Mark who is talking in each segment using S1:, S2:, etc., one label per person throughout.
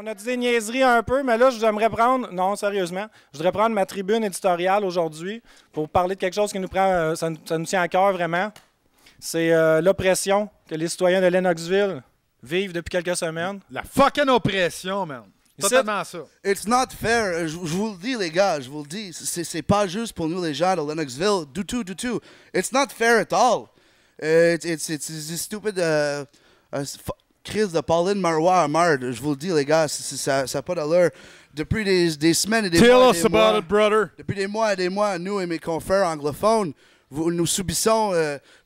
S1: on a dit des niaiseries un peu, mais là, j'aimerais prendre... Non, sérieusement. Je voudrais prendre ma tribune éditoriale aujourd'hui pour parler de quelque chose qui nous prend... ça nous tient à cœur, vraiment. C'est l'oppression que les citoyens de Lennoxville vivent depuis quelques semaines.
S2: La fucking oppression, man. Totalement ça.
S3: It's not fair. Je vous le dis, les gars, je vous le dis. C'est pas juste pour nous, les gens de Lennoxville. Du tout, du tout. It's not fair at all. It's stupid crise de Pauline Marois à marde. Je vous le dis, les gars, ça n'a pas d'allure. Depuis des semaines et des
S2: Tell
S3: mois
S2: us about it, brother.
S3: Depuis des mois et des mois, nous et mes confrères anglophones, nous subissons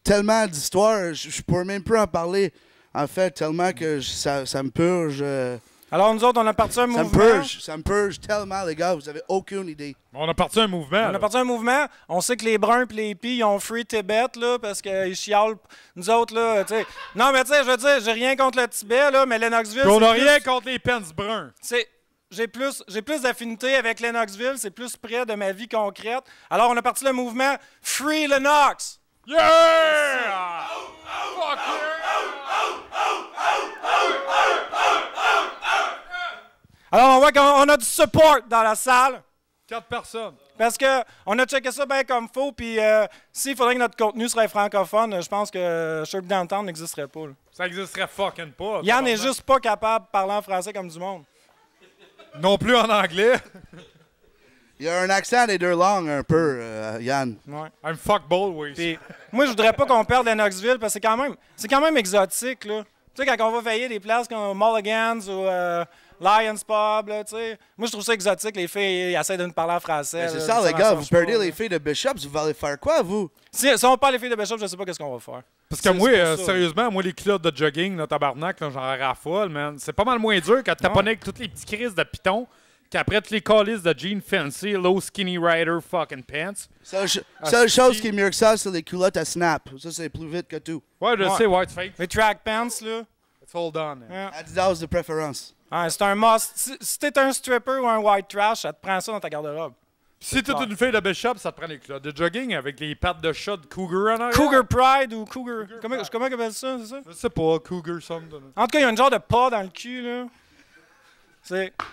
S3: tellement d'histoires. Je pourrais même plus en parler, en fait, tellement que ça me purge.
S1: Alors, nous autres, on a parti un mouvement.
S3: Ça me purge tellement, les gars, vous avez aucune idée.
S2: On a parti un mouvement.
S1: On a parti un mouvement. On sait que les Bruns et les Hippies, ils ont free Tibet, là, parce qu'ils chialent. Nous autres, là, tu sais. Non, mais tu sais, je veux dire, j'ai rien contre le Tibet, là, mais Lennoxville.
S2: Puis on n'a rien contre les Pence bruns.
S1: J'ai plus d'affinité avec Lennoxville, c'est plus près de ma vie concrète. Alors, on a parti le mouvement Free Lennox!
S2: Yeah! Fuck yeah!
S1: Alors, on voit qu'on a du support dans la salle.
S2: 4 personnes.
S1: Parce qu'on a checké ça bien comme faut, puis s'il faudrait que notre contenu serait francophone, je pense que Sherb Downtown n'existerait pas. Là.
S2: Ça existerait fucking pas.
S1: Yann n'est juste pas capable de parler en français comme du monde.
S2: Non plus en anglais.
S3: Il y a un accent des deux langues un peu, Yann.
S1: Ouais.
S2: I'm fuckball, oui.
S1: Puis, moi, je voudrais pas qu'on perde Lennoxville, parce que c'est quand même exotique, là. Tu sais, quand on va veiller des places comme Mulligan's ou Lions Pub, là, tu sais. Moi, je trouve ça exotique. Les filles essaient de nous parler en français.
S3: C'est
S1: là,
S3: ça, les gars. Vous perdez
S1: pas,
S3: les filles de Bishops, vous allez faire quoi, vous?
S1: Si on parle les filles de Bishop, je sais pas qu'est-ce qu'on va faire.
S2: Parce que moi, sérieusement, moi, les culottes de jogging, là, tabarnak, j'en raffole, man. C'est pas mal moins dur quand tu taponnes avec toutes les petits crises de pitons qu'après toutes les calices de jeans fancy, low skinny rider fucking pants.
S3: Seule chose qui est mieux que ça, c'est les culottes à snap. Ça, c'est plus vite que tout.
S2: Ouais, je sais, ouais, c'est fake.
S1: Les track pants, là.
S2: Let's hold on.
S1: Yeah.
S3: Adidas de préférence.
S1: Ouais, c'est un must. Si t'es un stripper ou un white trash, ça te prend ça dans ta garde-robe.
S2: Si t'es une fille de Bishop, ça te prend les culottes de jogging avec les pattes de chat de Cougar en arrière.
S1: Cougar Pride ou Cougar... Comment on appelle ça, c'est ça?
S2: Je sais pas, Cougar something.
S1: En tout cas, il y a une genre de pas dans le cul, là.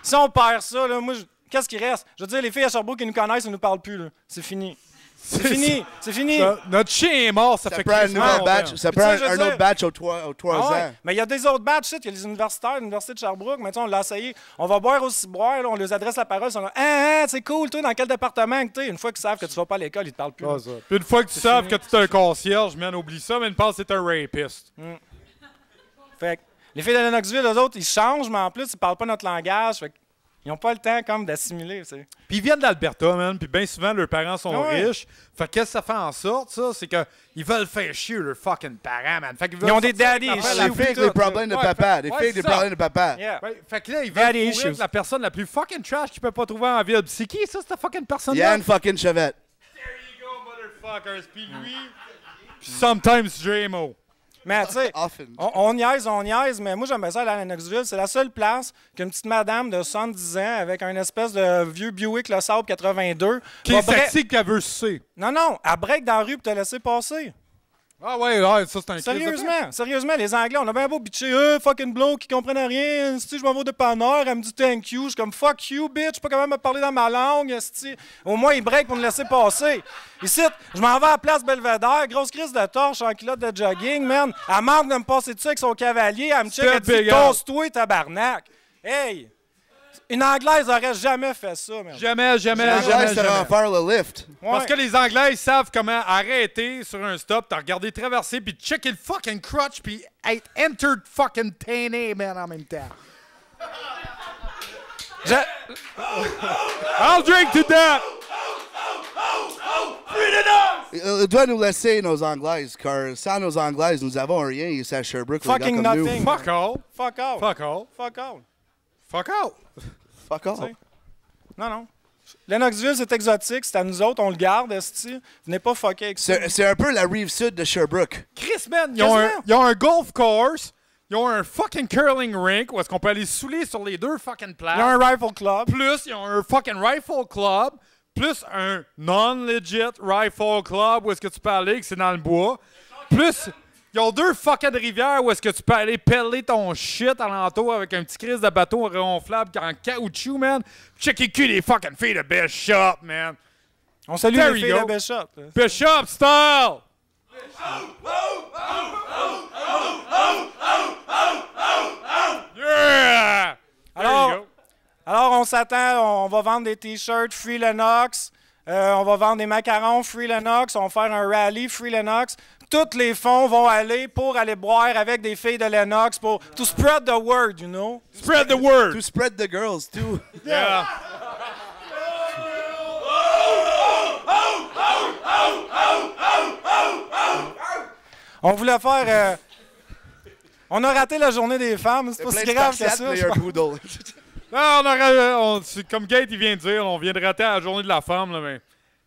S1: Si on perd ça, là, moi, qu'est-ce qui reste? Je veux dire, les filles à Sherbrooke qui nous connaissent, ils nous parlent plus, là. C'est fini. C'est fini. C'est fini.
S2: Notre chien est mort, ça fait
S3: prend un nouvel batch. Ça prend un autre batch aux 3 ans.
S1: Mais il y a des autres batchs, il y a les universitaires, l'université de Sherbrooke. Mais on l'a essayé. On va boire aussi boire, là, on leur adresse la parole. Ils sont là, c'est cool, toi, dans quel département que t'es? Une fois qu'ils savent que tu vas pas à l'école, ils te parlent plus.
S2: Puis une fois que tu sais que tu es un concierge, man, oublie ça, mais ils pensent que t'es un rapiste.
S1: Fait que les filles de Lennoxville, eux autres, ils changent, mais en plus, ils parlent pas notre langage. Fait ils n'ont pas le temps comme d'assimiler, tu sais.
S2: Puis ils viennent d'Alberta, man, puis bien souvent, leurs parents sont riches. Fait que qu'est-ce que ça fait en sorte, ça? C'est qu'ils veulent faire chier leurs fucking parents, man. Fait qu'ils veulent
S1: ont des daddy
S3: issues. Les filles avec des problèmes de papa. Des filles avec des problèmes de papa.
S1: Yeah.
S2: Ouais, fait que là, ils veulent courir la personne la plus fucking trash qu'ils peuvent pas trouver en ville. C'est qui, ça, cette fucking personne-là?
S3: Yann fucking Chevette.
S2: There you go, motherfuckers. Puis lui, puis sometimes J-Mo.
S1: Mais tu sais, on niaise, mais moi j'aime ça aller à Lennoxville. C'est la seule place qu'une petite madame de 70 ans avec un espèce de vieux Buick Le Sabre 82...
S2: Qui est sexy qu'elle veut sucer.
S1: Non, elle break dans la rue pour te laisser passer.
S2: Ah ouais, ça c'est un
S1: Sérieusement, les Anglais, on a bien beau bitcher, fucking blow qui comprennent rien, si je m'en vais au dépanneur, elle me dit thank you, je suis comme fuck you, bitch, je suis pas capable de me parler dans ma langue, au moins ils break pour me laisser passer. Ici, je m'en vais à la place Belvedere, grosse crise de torche en culotte de jogging, man, elle manque de me passer dessus avec son cavalier, elle me check, elle dit tosse-toi, tabarnak. Hey! Une Anglaise aurait jamais fait ça, man.
S2: Jamais.
S3: Ça va faire le lift.
S1: Ouais.
S2: Parce que les Anglais, ils savent comment arrêter sur un stop, t'as regardé traverser, puis checker le fucking crotch, puis être entered fucking tanné, man, en même temps. I'll drink to that!
S3: Il doit nous laisser nos Anglaises, car sans nos Anglaises, nous avons rien ici à Sherbrooke.
S1: Fucking nothing.
S2: Fuck all.
S1: Fuck all.
S2: Fuck all.
S1: Fuck all.
S2: Fuck all.
S3: Fuck all.
S1: Non. Lennoxville, c'est exotique, c'est à nous autres, on le garde, esti. Venez pas fucker avec ça.
S3: C'est un peu la rive sud de Sherbrooke.
S2: Chris, man, ils ont un golf course, ils ont un fucking curling rink où est-ce qu'on peut aller saouler sur les deux fucking places.
S1: Ils ont un rifle club.
S2: Plus, ils ont un fucking rifle club. Plus, un non-legit rifle club où est-ce que tu peux aller, que c'est dans le bois. Plus, Ils ont 2 fucking rivières où est-ce que tu peux aller peller ton shit alentour avec un petit crise de bateau ronflable en caoutchouc, man. Check les cul des fucking filles de Bishop, man.
S1: On salue
S2: There
S1: les
S2: you
S1: filles
S2: go.
S1: de Bishop.
S2: Bishop style! Yeah! There you go.
S1: Alors, on s'attend, on va vendre des t-shirts Free Lennox, on va vendre des macarons Free Lennox, on va faire un rallye Free Lennox. Tous les fonds vont aller pour aller boire avec des filles de Lennox pour to spread the word, you know.
S2: Spread the word.
S3: To spread the girls, too.
S2: Yeah.
S1: On voulait faire... on a raté la journée des femmes, c'est pas si grave que ça. je pense.
S3: Poodle.
S2: Non, c'est comme Gate il vient de dire, on vient de rater la journée de la femme, là, mais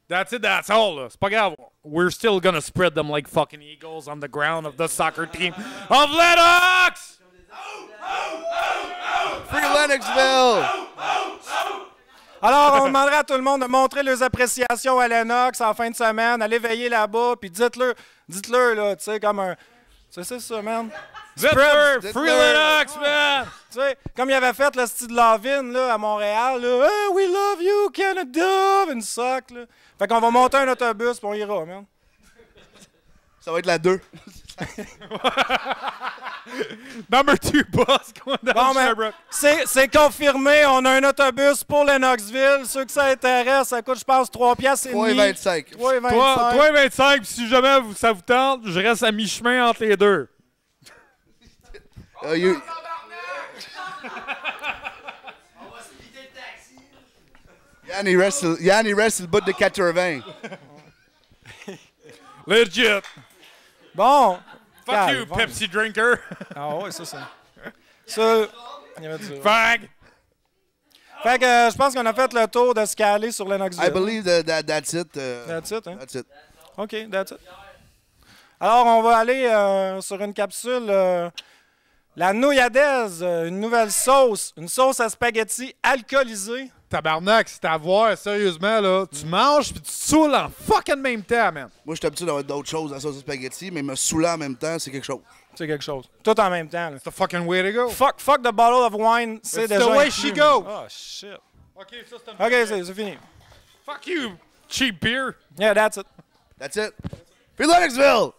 S2: that's it, that's all. Là. C'est pas grave. We're still gonna spread them like fucking eagles on the ground of the soccer team of Lennox!
S3: Free Lennoxville!
S1: Alors, on demandera à tout le monde de montrer leurs appréciations à Lennox en fin de semaine. Allez veiller là-bas, puis dites-leur, là, tu sais, comme un... C'est ça, man.
S2: Spread Free Lennox, man!
S1: Tu sais, comme il avait fait le style de Lavin, là, à Montréal, là. Hey, we love you, Canada! Une sock, là. Fait qu'on va monter un autobus, puis on ira, man.
S3: Ça va être la 2.
S2: Number 2 bus going down
S1: Bon, ben,
S2: Sherbrooke.
S1: c'est confirmé, on a un autobus pour Lennoxville. Ceux que ça intéresse, ça coûte, je pense, 3 piastres et demi.
S3: 3,25.
S1: 3,25.
S2: 3,25, puis si jamais ça vous tente, je reste à mi-chemin entre les deux.
S3: Yann, il reste sur le bout de 80.
S2: Legit.
S1: Bon.
S2: Fuck
S1: Calme,
S2: you,
S1: bon.
S2: Pepsi drinker.
S1: Ah ouais, c'est ça. Ça, il y avait ça.
S2: Fag.
S1: Fait que je pense qu'on a fait le tour de ce qu'il y a allé sur Lennoxville.
S3: I believe that's it.
S1: That's it, hein?
S3: That's it.
S1: OK, that's it. Alors, on va aller sur une capsule. La nouilladaise, une nouvelle sauce. Une sauce à spaghetti alcoolisée.
S2: Tabarnak, c'est à voir, sérieusement, là. Tu manges puis tu te saoules en fucking même temps, man.
S3: Moi, je suis habitué d'avoir d'autres choses dans la sauce de spaghetti, mais me saouler en même temps, c'est quelque chose.
S1: C'est quelque chose. Tout en même temps. Là.
S2: It's the fucking way to go.
S1: Fuck the bottle of wine, c'est
S2: It's
S1: déjà
S2: the way
S1: inclus,
S2: she
S1: man.
S2: goes.
S1: Oh, shit.
S2: OK, ça, c'est
S1: OK, c'est fini.
S2: Fuck you, cheap beer.
S1: Yeah, that's it.
S3: That's it. Free Lennoxville!